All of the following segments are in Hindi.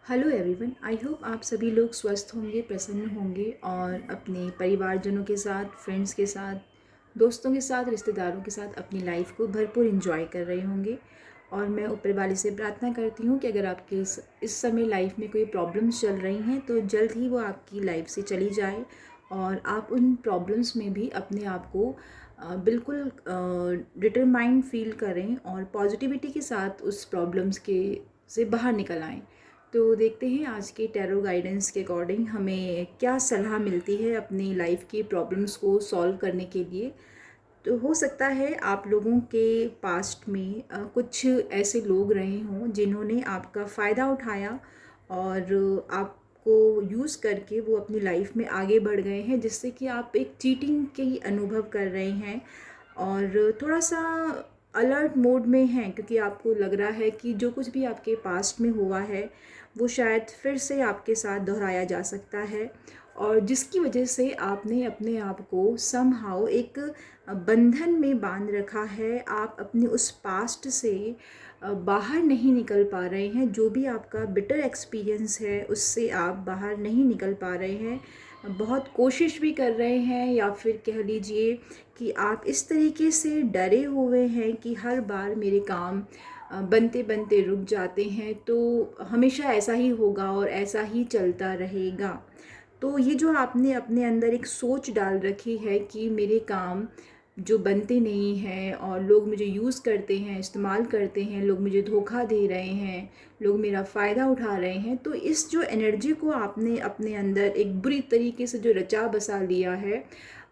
हेलो एवरीवन, आई होप आप सभी लोग स्वस्थ होंगे, प्रसन्न होंगे और अपने परिवारजनों के साथ, फ्रेंड्स के साथ, दोस्तों के साथ, रिश्तेदारों के साथ अपनी लाइफ को भरपूर एंजॉय कर रहे होंगे। और मैं ऊपर वाले से प्रार्थना करती हूँ कि अगर आपके इस समय लाइफ में कोई प्रॉब्लम्स चल रही हैं तो जल्द ही वो आपकी लाइफ से चली जाए और आप उन प्रॉब्लम्स में भी अपने आप को बिल्कुल डिटरमाइंड फील करें और पॉजिटिविटी के साथ उस प्रॉब्लम्स के से बाहर निकल आएँ। तो देखते हैं आज के टैरो गाइडेंस के अकॉर्डिंग हमें क्या सलाह मिलती है अपनी लाइफ की प्रॉब्लम्स को सॉल्व करने के लिए। तो हो सकता है आप लोगों के पास्ट में कुछ ऐसे लोग रहे हों जिन्होंने आपका फ़ायदा उठाया और आपको यूज़ करके वो अपनी लाइफ में आगे बढ़ गए हैं, जिससे कि आप एक चीटिंग की अनुभव कर रहे हैं और थोड़ा सा अलर्ट मोड में हैं, क्योंकि आपको लग रहा है कि जो कुछ भी आपके पास्ट में हुआ है वो शायद फिर से आपके साथ दोहराया जा सकता है और जिसकी वजह से आपने अपने आप को समहाउ एक बंधन में बांध रखा है। आप अपने उस पास्ट से बाहर नहीं निकल पा रहे हैं। जो भी आपका बिटर एक्सपीरियंस है उससे आप बाहर नहीं निकल पा रहे हैं। बहुत कोशिश भी कर रहे हैं या फिर कह लीजिए कि आप इस तरीके से डरे हुए हैं कि हर बार मेरे काम बनते बनते रुक जाते हैं, तो हमेशा ऐसा ही होगा और ऐसा ही चलता रहेगा। तो ये जो आपने अपने अंदर एक सोच डाल रखी है कि मेरे काम जो बनते नहीं हैं और लोग मुझे यूज़ करते हैं, इस्तेमाल करते हैं, लोग मुझे धोखा दे रहे हैं, लोग मेरा फ़ायदा उठा रहे हैं, तो इस जो एनर्जी को आपने अपने अंदर एक बुरी तरीके से जो रचा बसा लिया है,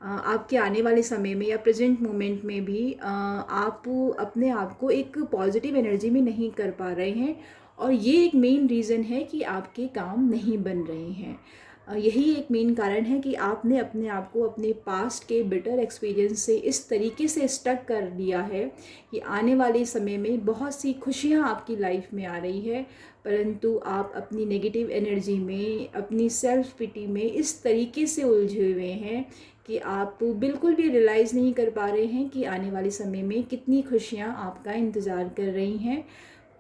आपके आने वाले समय में या प्रेजेंट मोमेंट में भी आप अपने आप को एक पॉजिटिव एनर्जी में नहीं कर पा रहे हैं और ये एक मेन रीज़न है कि आपके काम नहीं बन रहे हैं। यही एक मेन कारण है कि आपने अपने आप को अपने पास्ट के बिटर एक्सपीरियंस से इस तरीके से स्टक कर दिया है कि आने वाले समय में बहुत सी खुशियाँ आपकी लाइफ में आ रही है, परंतु आप अपनी नेगेटिव एनर्जी में, अपनी सेल्फ पिटी में इस तरीके से उलझे हुए हैं कि आप बिल्कुल भी रियलाइज़ नहीं कर पा रहे हैं कि आने वाले समय में कितनी खुशियाँ आपका इंतज़ार कर रही हैं।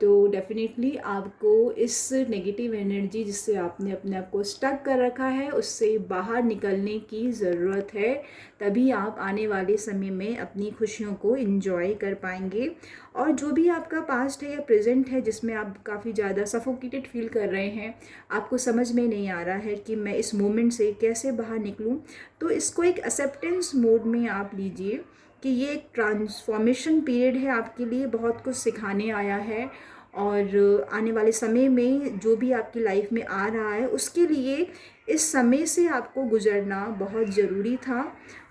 तो डेफ़िनेटली आपको इस नेगेटिव एनर्जी जिससे आपने अपने आप को स्टक कर रखा है उससे बाहर निकलने की ज़रूरत है। तभी आप आने वाले समय में अपनी खुशियों को एंजॉय कर पाएंगे। और जो भी आपका पास्ट है या प्रेजेंट है जिसमें आप काफ़ी ज़्यादा सफोकेटेड फील कर रहे हैं, आपको समझ में नहीं आ रहा है कि मैं इस मोमेंट से कैसे बाहर निकलूं, तो इसको एक एक्सेप्टेंस मोड में आप लीजिए कि ये एक ट्रांसफॉर्मेशन पीरियड है, आपके लिए बहुत कुछ सिखाने आया है और आने वाले समय में जो भी आपकी लाइफ में आ रहा है उसके लिए इस समय से आपको गुजरना बहुत ज़रूरी था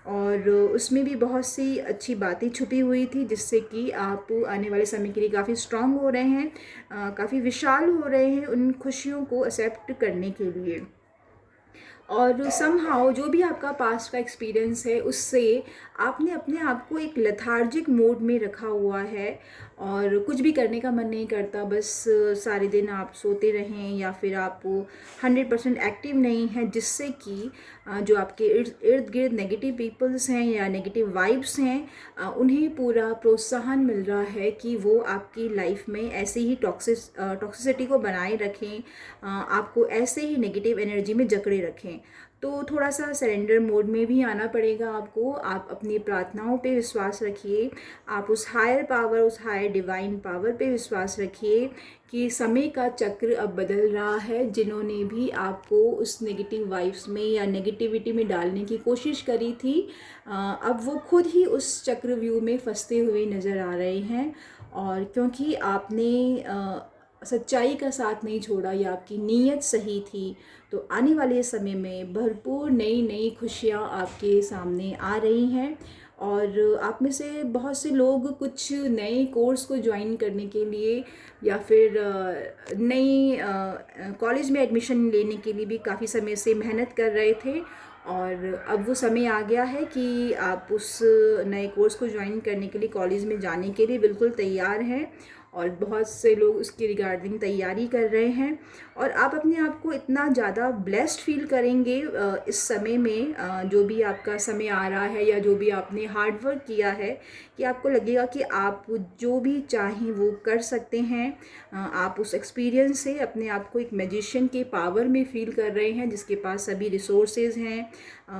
और उसमें भी बहुत सी अच्छी बातें छुपी हुई थी जिससे कि आप आने वाले समय के लिए काफ़ी स्ट्रांग हो रहे हैं, काफ़ी विशाल हो रहे हैं उन खुशियों को एक्सेप्ट करने के लिए। और समहाउ जो भी आपका पास्ट का एक्सपीरियंस है उससे आपने अपने आप को एक लेथार्जिक मोड में रखा हुआ है और कुछ भी करने का मन नहीं करता, बस सारे दिन आप सोते रहें या फिर आप 100% एक्टिव नहीं हैं, जिससे कि जो आपके इर्द इर्द गिर्द नेगेटिव पीपल्स हैं या नेगेटिव वाइब्स हैं, उन्हें पूरा प्रोत्साहन मिल रहा है कि वो आपकी लाइफ में ऐसे ही टॉक्सिसिटी को बनाए रखें, आपको ऐसे ही नेगेटिव एनर्जी में जकड़े रखें। तो थोड़ा सा सरेंडर मोड में भी आना पड़ेगा आपको। आप अपनी प्रार्थनाओं पे विश्वास रखिए, आप उस हायर पावर, उस हायर डिवाइन पावर पे विश्वास रखिए कि समय का चक्र अब बदल रहा है। जिन्होंने भी आपको उस नेगेटिव वाइब्स में या नेगेटिविटी में डालने की कोशिश करी थी, अब वो खुद ही उस चक्रव्यूह में फंसते हुए नज़र आ रहे हैं। और क्योंकि आपने सच्चाई का साथ नहीं छोड़ा या आपकी नीयत सही थी, तो आने वाले समय में भरपूर नई नई खुशियाँ आपके सामने आ रही हैं। और आप में से बहुत से लोग कुछ नए कोर्स को ज्वाइन करने के लिए या फिर नई कॉलेज में एडमिशन लेने के लिए भी काफ़ी समय से मेहनत कर रहे थे और अब वो समय आ गया है कि आप उस नए कोर्स को ज्वाइन करने के लिए, कॉलेज में जाने के लिए बिल्कुल तैयार हैं और बहुत से लोग उसकी रिगार्डिंग तैयारी कर रहे हैं। और आप अपने आप को इतना ज़्यादा ब्लेस्ड फील करेंगे इस समय में, जो भी आपका समय आ रहा है या जो भी आपने हार्ड वर्क किया है, कि आपको लगेगा कि आप जो भी चाहें वो कर सकते हैं। आप उस एक्सपीरियंस से अपने आप को एक मैजिशियन के पावर में फ़ील कर रहे हैं, जिसके पास सभी रिसोर्सेज हैं,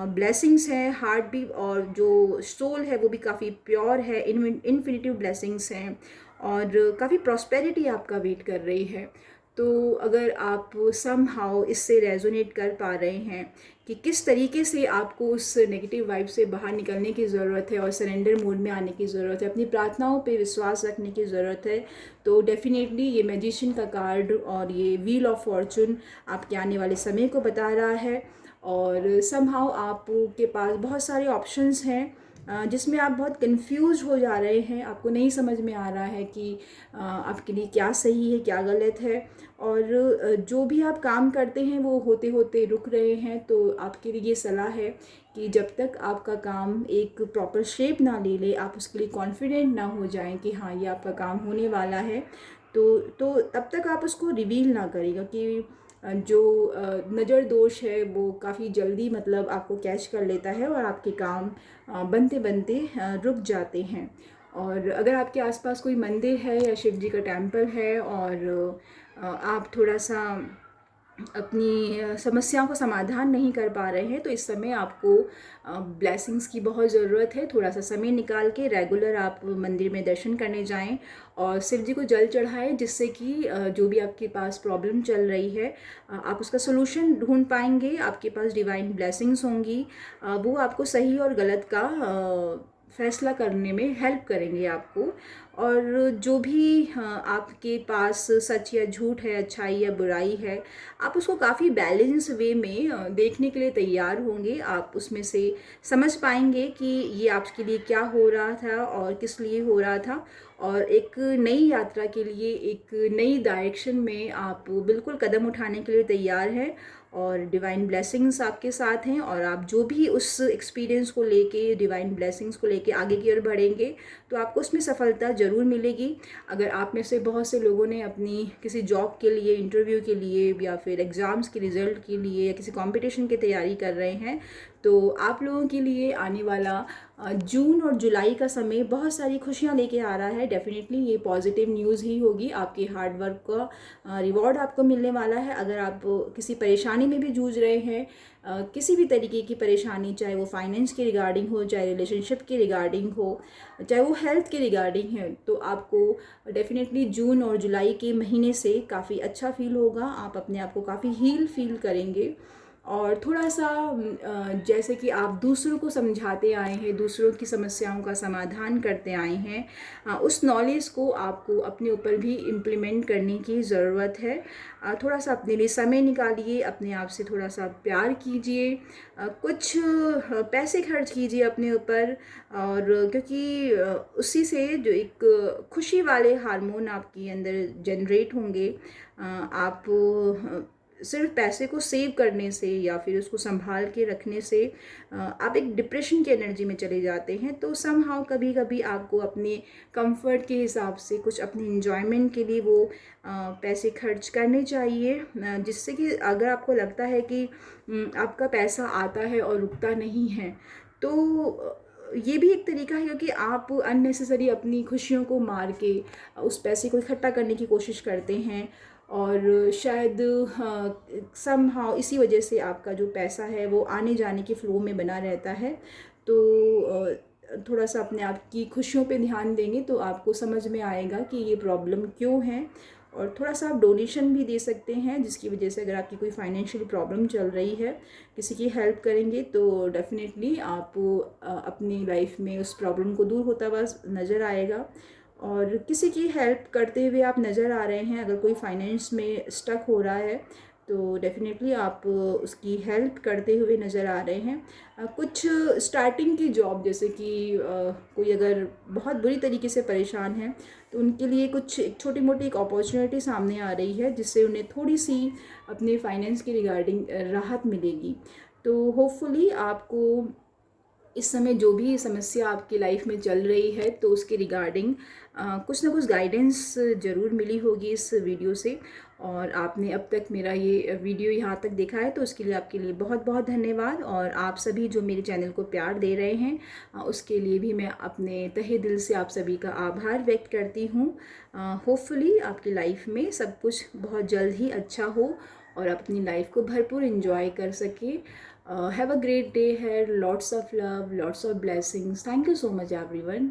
ब्लेसिंग्स हैं, हार्ट भी और जो सोल है वो भी काफ़ी प्योर है, इन्फिनिटिव ब्लेसिंग्स हैं और काफ़ी प्रॉस्पेरिटी आपका वेट कर रही है। तो अगर आप सम हाउ इससे रेजोनेट कर पा रहे हैं कि किस तरीके से आपको उस नेगेटिव वाइब से बाहर निकलने की ज़रूरत है और सरेंडर मोड में आने की ज़रूरत है, अपनी प्रार्थनाओं पे विश्वास रखने की ज़रूरत है, तो डेफिनेटली ये मैजिशियन का कार्ड और ये व्हील ऑफ फॉर्चून आपके आने वाले समय को बता रहा है। और समहाउ आपके पास बहुत सारे ऑप्शंस हैं जिसमें आप बहुत कंफ्यूज हो जा रहे हैं, आपको नहीं समझ में आ रहा है कि आपके लिए क्या सही है क्या गलत है, और जो भी आप काम करते हैं वो होते होते रुक रहे हैं। तो आपके लिए ये सलाह है कि जब तक आपका काम एक प्रॉपर शेप ना ले ले, आप उसके लिए कॉन्फिडेंट ना हो जाएं कि हाँ ये आपका काम होने वाला है, तो तब तक आप उसको रिवील ना करिएगा कि जो नज़र दोष है वो काफ़ी जल्दी मतलब आपको कैच कर लेता है और आपके काम बनते बनते रुक जाते हैं। और अगर आपके आसपास कोई मंदिर है या शिव जी का टेम्पल है और आप थोड़ा सा अपनी समस्याओं का समाधान नहीं कर पा रहे हैं, तो इस समय आपको ब्लेसिंग्स की बहुत ज़रूरत है। थोड़ा सा समय निकाल के रेगुलर आप मंदिर में दर्शन करने जाएं और शिव जी को जल चढ़ाएं, जिससे कि जो भी आपके पास प्रॉब्लम चल रही है आप उसका सोल्यूशन ढूंढ पाएंगे। आपके पास डिवाइन ब्लेसिंग्स होंगी, वो आपको सही और गलत का फैसला करने में हेल्प करेंगे आपको। और जो भी आपके पास सच या झूठ है, अच्छाई या बुराई है, आप उसको काफ़ी बैलेंस वे में देखने के लिए तैयार होंगे। आप उसमें से समझ पाएंगे कि ये आपके लिए क्या हो रहा था और किस लिए हो रहा था, और एक नई यात्रा के लिए, एक नई डायरेक्शन में आप बिल्कुल कदम उठाने के लिए तैयार हैं। और डिवाइन ब्लेसिंग्स आपके साथ हैं और आप जो भी उस एक्सपीरियंस को लेके, डिवाइन ब्लेसिंग्स को लेके आगे की ओर बढ़ेंगे तो आपको उसमें सफलता ज़रूर मिलेगी। अगर आप में से बहुत से लोगों ने अपनी किसी जॉब के लिए, इंटरव्यू के लिए या फिर एग्ज़ाम्स के रिज़ल्ट के लिए या किसी कंपटीशन की तैयारी कर रहे हैं, तो आप लोगों के लिए आने वाला जून और जुलाई का समय बहुत सारी खुशियाँ लेके आ रहा है। डेफिनेटली ये पॉजिटिव न्यूज़ ही होगी, आपके हार्ड वर्क का रिवॉर्ड आपको मिलने वाला है। अगर आप किसी परेशानी में भी जूझ रहे हैं, किसी भी तरीके की परेशानी, चाहे वो फाइनेंस के रिगार्डिंग हो, चाहे रिलेशनशिप के रिगार्डिंग हो, चाहे वो हेल्थ के रिगार्डिंग है, तो आपको डेफिनेटली जून और जुलाई के महीने से काफ़ी अच्छा फील होगा। आप अपने आप को काफ़ी हील फील करेंगे और थोड़ा सा जैसे कि आप दूसरों को समझाते आए हैं, दूसरों की समस्याओं का समाधान करते आए हैं, उस नॉलेज को आपको अपने ऊपर भी इम्प्लीमेंट करने की ज़रूरत है। थोड़ा सा अपने लिए समय निकालिए, अपने आप से थोड़ा सा प्यार कीजिए, कुछ पैसे खर्च कीजिए अपने ऊपर, और क्योंकि उसी से जो एक खुशी वाले हार्मोन आपके अंदर जनरेट होंगे। आप सिर्फ पैसे को सेव करने से या फिर उसको संभाल के रखने से आप एक डिप्रेशन की एनर्जी में चले जाते हैं। तो समहाउ कभी कभी आपको अपने कंफर्ट के हिसाब से, कुछ अपने इंजॉयमेंट के लिए वो पैसे खर्च करने चाहिए, जिससे कि अगर आपको लगता है कि आपका पैसा आता है और रुकता नहीं है, तो ये भी एक तरीका है, क्योंकि आप अननेसेसरी अपनी खुशियों को मार के उस पैसे को इकट्ठा करने की कोशिश करते हैं और शायद समहाउ इसी वजह से आपका जो पैसा है वो आने जाने के फ्लो में बना रहता है। तो थोड़ा सा अपने आप की खुशियों पे ध्यान देंगे तो आपको समझ में आएगा कि ये प्रॉब्लम क्यों है। और थोड़ा सा आप डोनेशन भी दे सकते हैं, जिसकी वजह से अगर आपकी कोई फाइनेंशियल प्रॉब्लम चल रही है, किसी की हेल्प करेंगे तो डेफिनेटली आप अपनी लाइफ में उस प्रॉब्लम को दूर होता हुआ नज़र आएगा। और किसी की हेल्प करते हुए आप नज़र आ रहे हैं, अगर कोई फाइनेंस में स्टक हो रहा है तो डेफिनेटली आप उसकी हेल्प करते हुए नज़र आ रहे हैं। कुछ स्टार्टिंग की जॉब, जैसे कि कोई अगर बहुत बुरी तरीके से परेशान है तो उनके लिए कुछ एक छोटी मोटी एक अपॉर्चुनिटी सामने आ रही है, जिससे उन्हें थोड़ी सी अपने फाइनेंस की रिगार्डिंग राहत मिलेगी। तो होपफुली आपको इस समय जो भी समस्या आपकी लाइफ में चल रही है तो उसके रिगार्डिंग कुछ ना कुछ गाइडेंस ज़रूर मिली होगी इस वीडियो से। और आपने अब तक मेरा ये वीडियो यहाँ तक देखा है तो उसके लिए आपके लिए बहुत बहुत धन्यवाद। और आप सभी जो मेरे चैनल को प्यार दे रहे हैं उसके लिए भी मैं अपने तहे दिल से आप सभी का आभार व्यक्त करती हूँ। होपफुली आपकी लाइफ में सब कुछ बहुत जल्द ही अच्छा हो और अपनी लाइफ को भरपूर इंजॉय कर सके। Have a great day ahead. Lots of love, lots of blessings. Thank you so much, everyone.